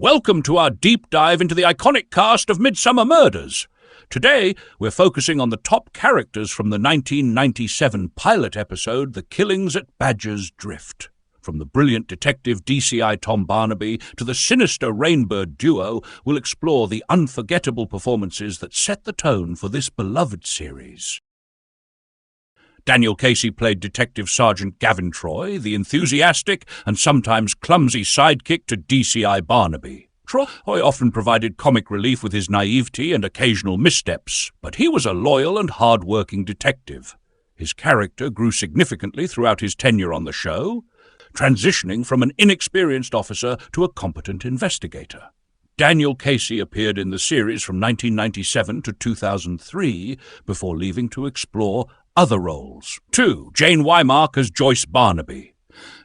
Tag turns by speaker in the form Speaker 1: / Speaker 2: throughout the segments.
Speaker 1: Welcome to our deep dive into the iconic cast of Midsomer Murders. Today, we're focusing on the top characters from the 1997 pilot episode, The Killings at Badger's Drift. From the brilliant detective DCI Tom Barnaby to the sinister Rainbird duo, we'll explore the unforgettable performances that set the tone for this beloved series. Daniel Casey played Detective Sergeant Gavant, the enthusiastic and sometimes clumsy sidekick to DCI Barnaby. Troy often provided comic relief with his naivety and occasional missteps, but he was a loyal and hard-working detective. His character grew significantly throughout his tenure on the show, transitioning from an inexperienced officer to a competent investigator. Daniel Casey appeared in the series from 1997 to 2003 before leaving to explore other roles. 2. Jane Wymark as Joyce Barnaby.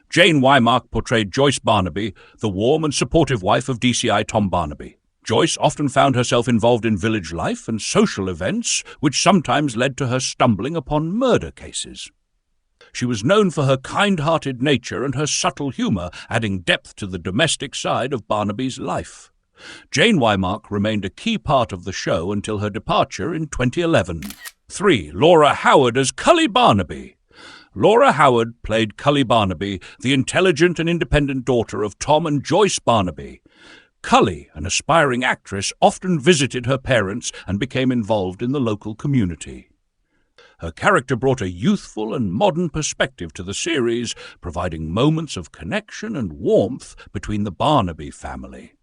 Speaker 1: Jane Wymark portrayed Joyce Barnaby, the warm and supportive wife of DCI Tom Barnaby. Joyce often found herself involved in village life and social events, which sometimes led to her stumbling upon murder cases. She was known for her kind-hearted nature and her subtle humour, adding depth to the domestic side of Barnaby's life. Jane Wymark remained a key part of the show until her departure in 2011. 3. Laura Howard as Klee Barnaby. Laura Howard played Klee Barnaby, the intelligent and independent daughter of Tom and Joyce Barnaby. Klee, an aspiring actress, often visited her parents and became involved in the local community. Her character brought a youthful and modern perspective to the series, providing moments of connection and warmth between the Barnaby family.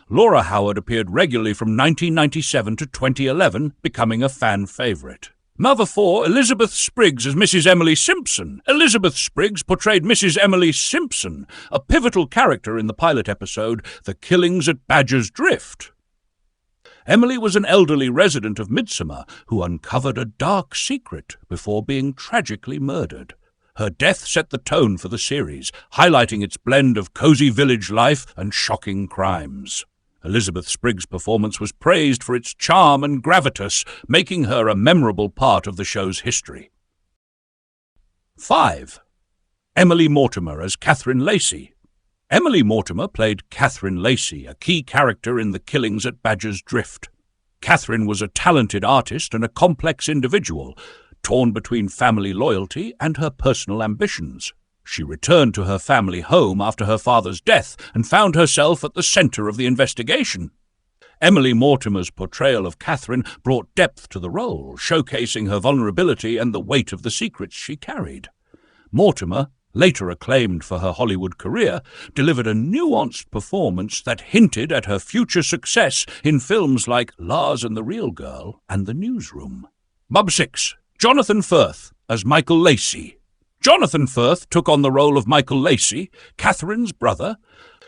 Speaker 1: Laura Howard appeared regularly from 1997 to 2011, becoming a fan favourite. Mother 4, Elizabeth Spriggs as Mrs Emily Simpson. Elizabeth Spriggs portrayed Mrs Emily Simpson, a pivotal character in the pilot episode, The Killings at Badger's Drift. Emily was an elderly resident of Midsomer who uncovered a dark secret before being tragically murdered. Her death set the tone for the series, highlighting its blend of cosy village life and shocking crimes. Elizabeth Spriggs' performance was praised for its charm and gravitas, making her a memorable part of the show's history. 5. Emily Mortimer as Katherine Lacey. Emily Mortimer played Katherine Lacey, a key character in The Killings at Badger's Drift. Katherine was a talented artist and a complex individual, torn between family loyalty and her personal ambitions. She returned to her family home after her father's death and found herself at the centre of the investigation. Emily Mortimer's portrayal of Katherine brought depth to the role, showcasing her vulnerability and the weight of the secrets she carried. Mortimer, later acclaimed for her Hollywood career, delivered a nuanced performance that hinted at her future success in films like Lars and the Real Girl and The Newsroom. 6. Jonathan Furth as Michael Lacey. Jonathan Furth took on the role of Michael Lacey, Katherine's brother,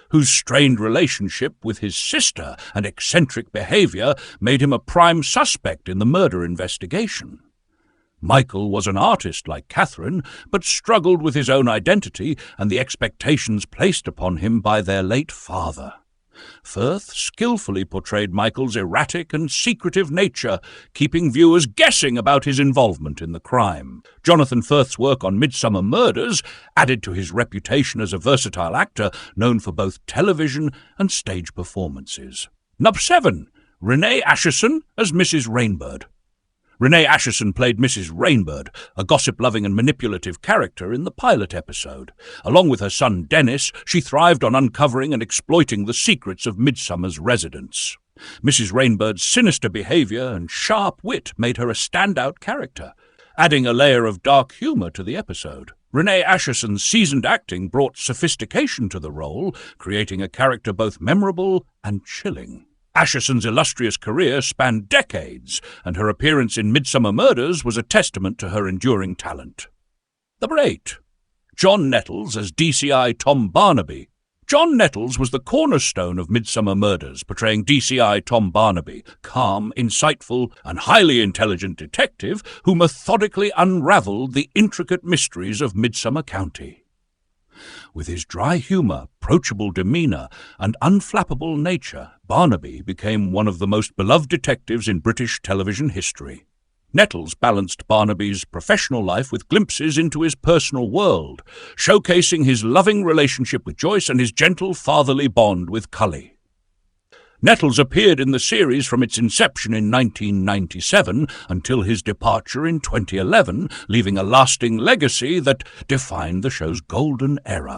Speaker 1: whose strained relationship with his sister and eccentric behaviour made him a prime suspect in the murder investigation. Michael was an artist like Katherine, but struggled with his own identity and the expectations placed upon him by their late father. Furth skillfully portrayed Michael's erratic and secretive nature, keeping viewers guessing about his involvement in the crime. Jonathan Furth's work on Midsomer Murders added to his reputation as a versatile actor known for both television and stage performances. 7. Renee Asheron as Mrs Rainbird. Renee Asheron played Mrs Rainbird, a gossip-loving and manipulative character in the pilot episode. Along with her son Dennis, she thrived on uncovering and exploiting the secrets of Midsomer's residents. Mrs Rainbird's sinister behaviour and sharp wit made her a standout character, adding a layer of dark humour to the episode. Renee Asheron's seasoned acting brought sophistication to the role, creating a character both memorable and chilling. Asheron's illustrious career spanned decades, and her appearance in Midsomer Murders was a testament to her enduring talent. 8. John Nettles as DCI Tom Barnaby. John Nettles was the cornerstone of Midsomer Murders, portraying DCI Tom Barnaby, calm, insightful, and highly intelligent detective who methodically unravelled the intricate mysteries of Midsomer County. With his dry humour, approachable demeanour, and unflappable nature, Barnaby became one of the most beloved detectives in British television history. Nettles balanced Barnaby's professional life with glimpses into his personal world, showcasing his loving relationship with Joyce and his gentle fatherly bond with Klee. Nettles appeared in the series from its inception in 1997 until his departure in 2011, leaving a lasting legacy that defined the show's golden era.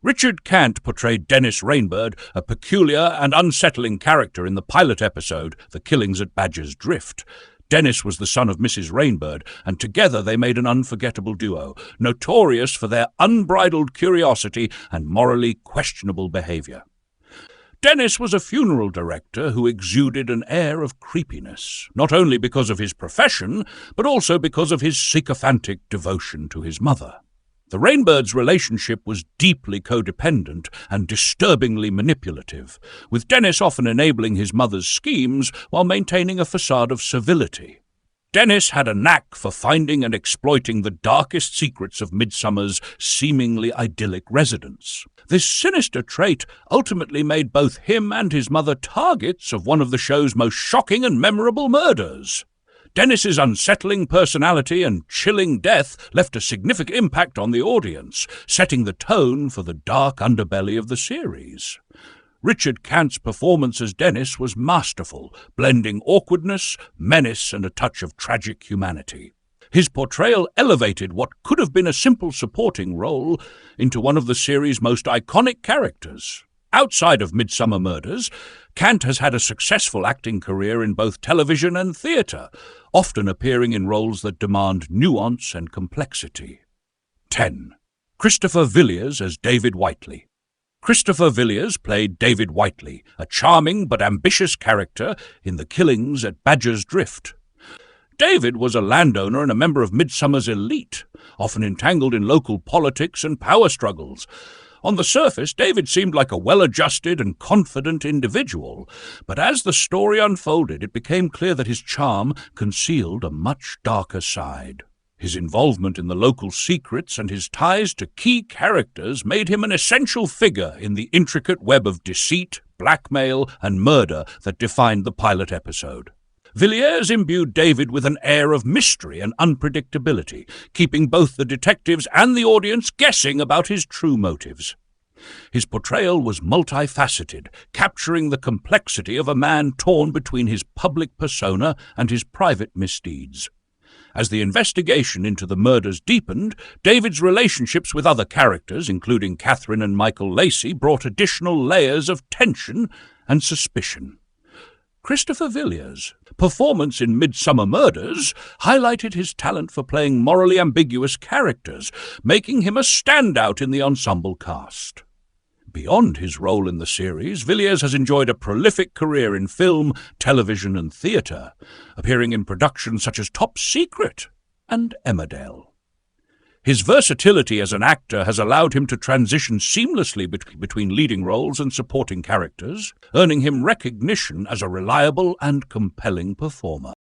Speaker 1: Richard Cant portrayed Dennis Rainbird, a peculiar and unsettling character in the pilot episode, The Killings at Badger's Drift. Dennis was the son of Mrs Rainbird, and together they made an unforgettable duo, notorious for their unbridled curiosity and morally questionable behaviour. Dennis was a funeral director who exuded an air of creepiness, not only because of his profession, but also because of his sycophantic devotion to his mother. The Rainbirds' relationship was deeply codependent and disturbingly manipulative, with Dennis often enabling his mother's schemes while maintaining a facade of civility. Dennis had a knack for finding and exploiting the darkest secrets of Midsomer's seemingly idyllic residence. This sinister trait ultimately made both him and his mother targets of one of the show's most shocking and memorable murders. Dennis's unsettling personality and chilling death left a significant impact on the audience, setting the tone for the dark underbelly of the series. Richard Cant's performance as Dennis was masterful, blending awkwardness, menace, and a touch of tragic humanity. His portrayal elevated what could have been a simple supporting role into one of the series' most iconic characters. Outside of Midsomer Murders, Cant has had a successful acting career in both television and theatre, often appearing in roles that demand nuance and complexity. 10. Christopher Villiers as David Whitley. Christopher Villiers played David Whitley, a charming but ambitious character in The Killings at Badger's Drift. David was a landowner and a member of Midsomer's elite, often entangled in local politics and power struggles. On the surface, David seemed like a well-adjusted and confident individual, but as the story unfolded, it became clear that his charm concealed a much darker side. His involvement in the local secrets and his ties to key characters made him an essential figure in the intricate web of deceit, blackmail, and murder that defined the pilot episode. Villiers imbued David with an air of mystery and unpredictability, keeping both the detectives and the audience guessing about his true motives. His portrayal was multifaceted, capturing the complexity of a man torn between his public persona and his private misdeeds. As the investigation into the murders deepened, David's relationships with other characters, including Katherine and Michael Lacey, brought additional layers of tension and suspicion. Christopher Villiers' performance in Midsomer Murders highlighted his talent for playing morally ambiguous characters, making him a standout in the ensemble cast. Beyond his role in the series, Villiers has enjoyed a prolific career in film, television, and theatre, appearing in productions such as Top Secret and Emmerdale. His versatility as an actor has allowed him to transition seamlessly between leading roles and supporting characters, earning him recognition as a reliable and compelling performer.